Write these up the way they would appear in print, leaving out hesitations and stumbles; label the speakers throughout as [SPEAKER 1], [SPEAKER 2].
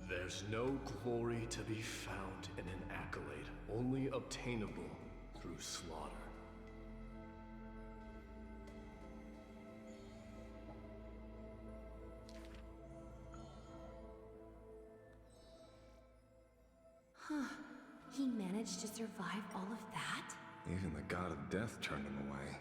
[SPEAKER 1] There's no glory to be found in an accolade, only obtainable through slaughter.
[SPEAKER 2] Huh. He managed to survive all of that?
[SPEAKER 3] Even the god of death turned him away.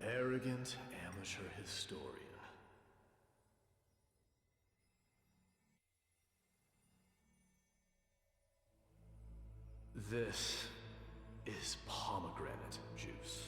[SPEAKER 1] Arrogant amateur historian. This is pomegranate juice.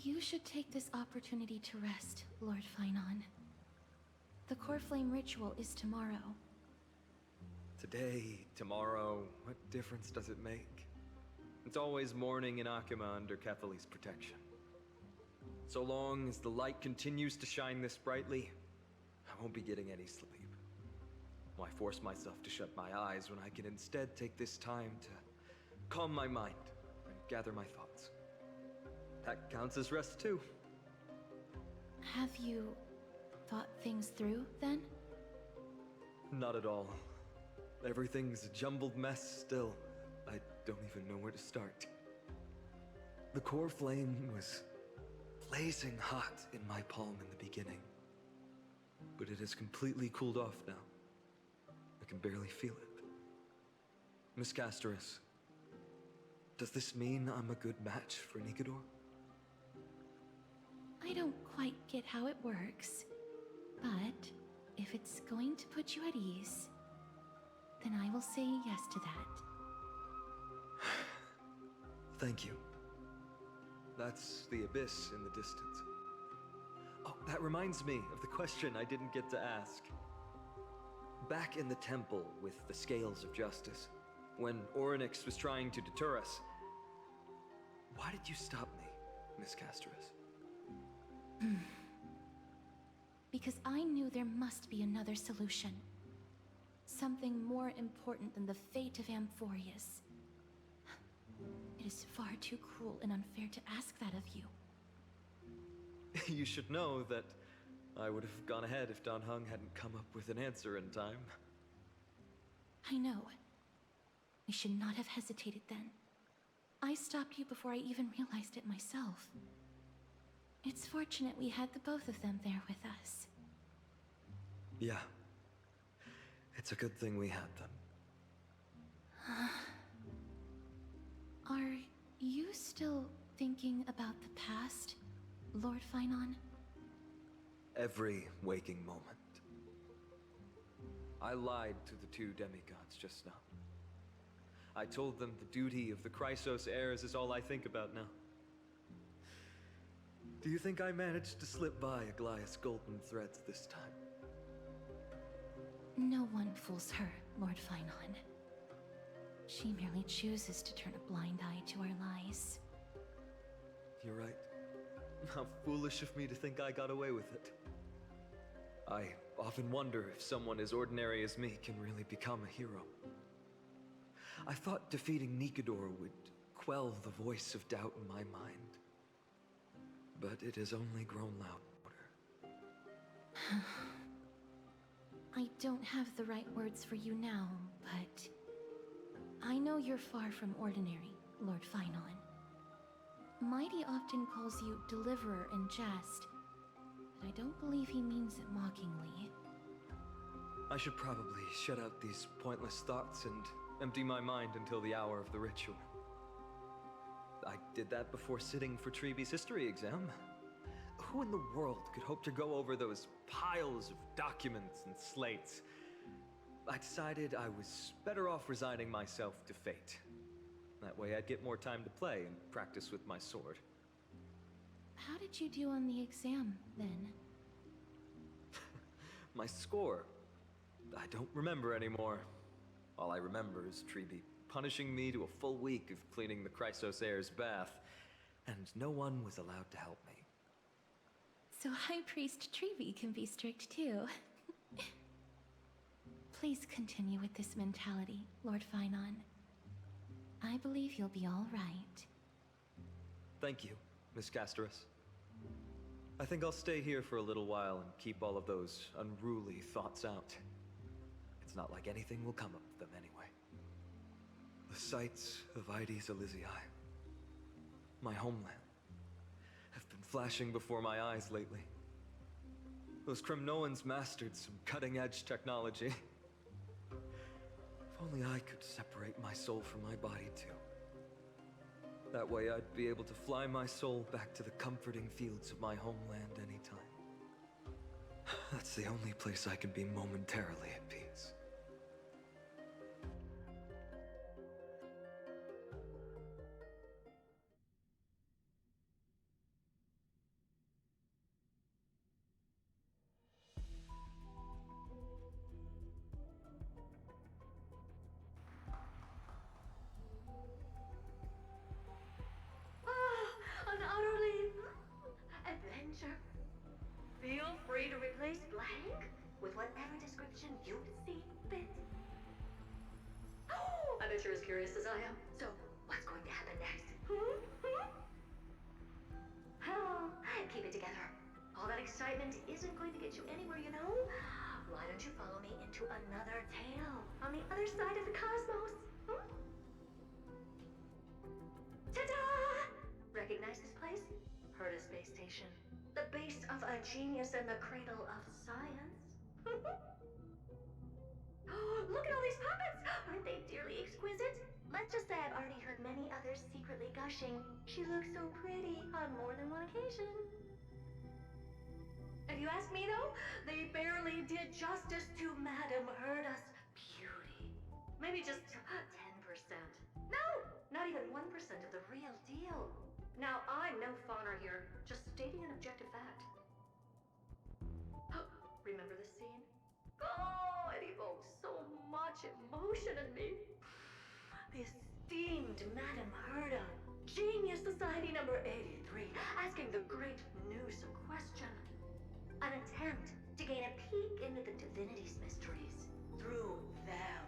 [SPEAKER 2] You should take this opportunity to rest, Lord Finon. The core flame ritual is tomorrow.
[SPEAKER 4] Today, tomorrow, what difference does it make? It's always morning in Akima under Kethely's protection. So long as the light continues to shine this brightly, I won't be getting any sleep. Why force myself to shut my eyes when I can instead take this time to calm my mind and gather my thoughts? That counts as rest too.
[SPEAKER 2] Have you thought things through, then?
[SPEAKER 4] Not at all. Everything's a jumbled mess still. I don't even know where to start. The core flame was blazing hot in my palm in the beginning, but it has completely cooled off now. I can barely feel it. Miss Casterus, does this mean I'm a good match for Nikador?
[SPEAKER 2] I don't quite get how it works, but if it's going to put you at ease, then I will say yes to that.
[SPEAKER 4] Thank you. That's the abyss in the distance. Oh, that reminds me of the question I didn't get to ask. Back in the temple with the Scales of Justice, when Orynyx was trying to deter us, why did you stop me, Miss Casterus?
[SPEAKER 2] Because I knew there must be another solution. Something more important than the fate of Amphoreus. It is far too cruel and unfair to ask that of you.
[SPEAKER 4] You should know that I would have gone ahead if Don Hung hadn't come up with an answer in time.
[SPEAKER 2] I know. We should not have hesitated then. I stopped you before I even realized it myself. It's fortunate we had the both of them there with us.
[SPEAKER 4] Yeah. It's a good thing we had them.
[SPEAKER 2] Are you still thinking about the past, Lord Finon?
[SPEAKER 4] Every waking moment. I lied to the two demigods just now. I told them the duty of the Chrysos heirs is all I think about now. Do you think I managed to slip by Aglaïa's golden threads this time?
[SPEAKER 2] No one fools her, Lord Finon. She merely chooses to turn a blind eye to our lies.
[SPEAKER 4] You're right. How foolish of me to think I got away with it. I often wonder if someone as ordinary as me can really become a hero. I thought defeating Nikador would quell the voice of doubt in my mind. But it has only grown louder.
[SPEAKER 2] I don't have the right words for you now, but I know you're far from ordinary, Lord Finon. Mighty often calls you Deliverer in jest, but I don't believe he means it mockingly.
[SPEAKER 4] I should probably shut out these pointless thoughts and empty my mind until the hour of the ritual. I did that before sitting for Treeby's history exam. Who in the world could hope to go over those piles of documents and slates? I decided I was better off resigning myself to fate. That way I'd get more time to play and practice with my sword.
[SPEAKER 2] How did you do on the exam, then?
[SPEAKER 4] My score? I don't remember anymore. All I remember is Treeby punishing me to a full week of cleaning the Chrysos heir's bath, and no one was allowed to help me.
[SPEAKER 2] So High Priest Treeby can be strict too. Please continue with this mentality, Lord Finon. I believe you'll be all right.
[SPEAKER 4] Thank you, Miss Casterus. I think I'll stay here for a little while and keep all of those unruly thoughts out. It's not like anything will come of them anyway. The sights of Ides Elysiae, my homeland, have been flashing before my eyes lately. Those Kremnoans mastered some cutting-edge technology. If only I could separate my soul from my body too. That way I'd be able to fly my soul back to the comforting fields of my homeland anytime. That's the only place I can be momentarily at peace.
[SPEAKER 5] curious as I am. So, what's going to happen next? Oh, keep it together. All that excitement isn't going to get you anywhere, you know? Why don't you follow me into another tale on the other side of the cosmos? Ta-da! Recognize this place? Herta Space Station. The base of a genius and the cradle of science. Oh, look at all these puppets! Aren't they dearly exquisite? Let's just say I've already heard many others secretly gushing. She looks so pretty on more than one occasion. If you ask me though, they barely did justice to Madame Herta's beauty. Maybe just 10%. No, not even 1% of the real deal. Now, I'm no fawner here, just stating an objective fact. Remember this scene? Oh, it evokes so much emotion in me. The esteemed Madame Herta, Genius Society number 83, asking the great Noose a question. An attempt to gain a peek into the divinity's mysteries through them.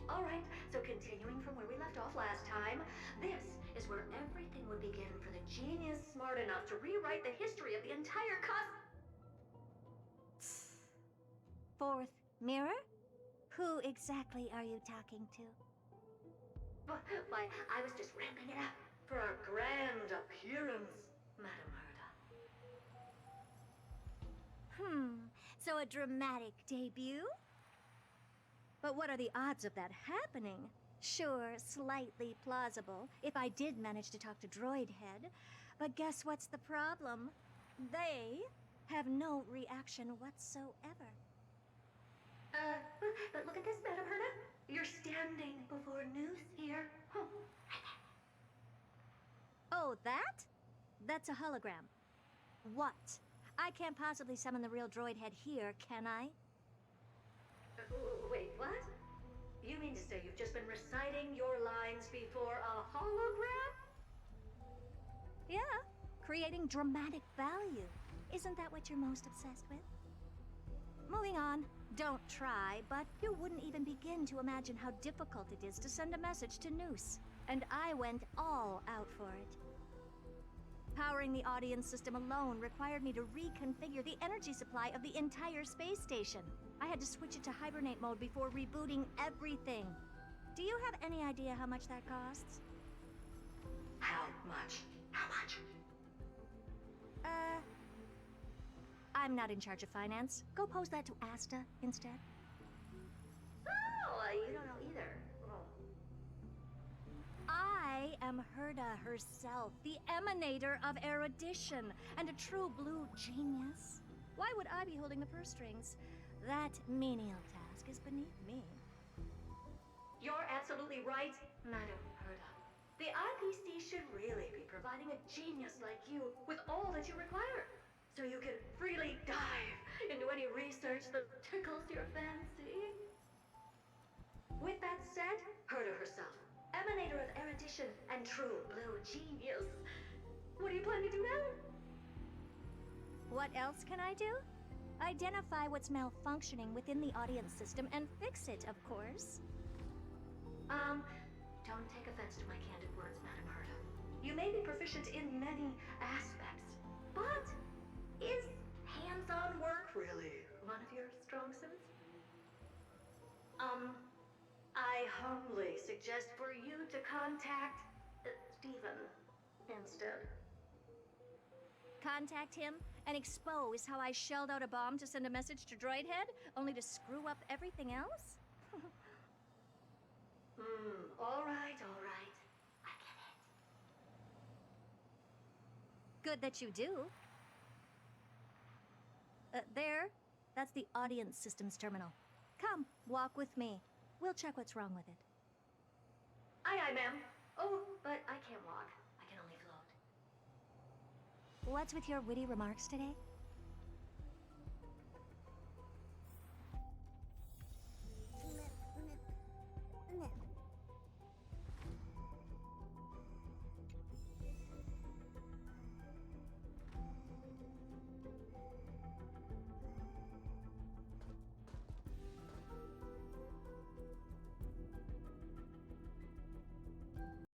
[SPEAKER 5] Alright, so continuing from where we left off last time, this is where everything would begin for the genius smart enough to rewrite the history of the entire
[SPEAKER 6] Fourth mirror? Who exactly are you talking to?
[SPEAKER 5] Why, I was just ramping it up for our grand appearance, Madame Herta.
[SPEAKER 6] So a dramatic debut? But what are the odds of that happening? Sure, slightly plausible, if I did manage to talk to Droid Head. But guess what's the problem? They have no reaction whatsoever.
[SPEAKER 5] But look at this, Madame Herta. You're standing before Noose here.
[SPEAKER 6] Oh, that? That's a hologram. What? I can't possibly summon the real Droid Head here, can I?
[SPEAKER 5] Wait, what? You mean to say you've just been reciting your lines before a hologram?
[SPEAKER 6] Yeah, creating dramatic value. Isn't that what you're most obsessed with? Moving on. Don't try, but you wouldn't even begin to imagine how difficult it is to send a message to Noose. And I went all out for it. Powering the audience system alone required me to reconfigure the energy supply of the entire space station. I had to switch it to hibernate mode before rebooting everything. Do you have any idea how much that costs?
[SPEAKER 5] How much? How much?
[SPEAKER 6] I'm not in charge of finance. Go pose that to Asta instead.
[SPEAKER 5] Oh, you don't know either. Oh.
[SPEAKER 6] I am Herta herself, the emanator of erudition, and a true blue genius. Why would I be holding the purse strings? That menial task is beneath me.
[SPEAKER 5] You're absolutely right, Madame Herta. The IPC should really be providing a genius like you with all that you require, so you can freely dive into any research that tickles your fancy. With that said, Herta herself, emanator of erudition and true blue genius. What do you plan to do now?
[SPEAKER 6] What else can I do? Identify what's malfunctioning within the audience system and fix it, of course.
[SPEAKER 5] Don't take offense to my candid words, Madame Herta. You may be proficient in many aspects, but is hands-on work really one of your strong suits? I humbly suggest for you to contact Stephen instead.
[SPEAKER 6] Contact him and expose how I shelled out a bomb to send a message to Droid Head, only to screw up everything else?
[SPEAKER 5] All right. I get it.
[SPEAKER 6] Good that you do. There. That's the audience systems terminal. Come, walk with me. We'll check what's wrong with it.
[SPEAKER 5] Aye, ma'am. Oh, but I can't walk. I can only float.
[SPEAKER 6] What's with your witty remarks today?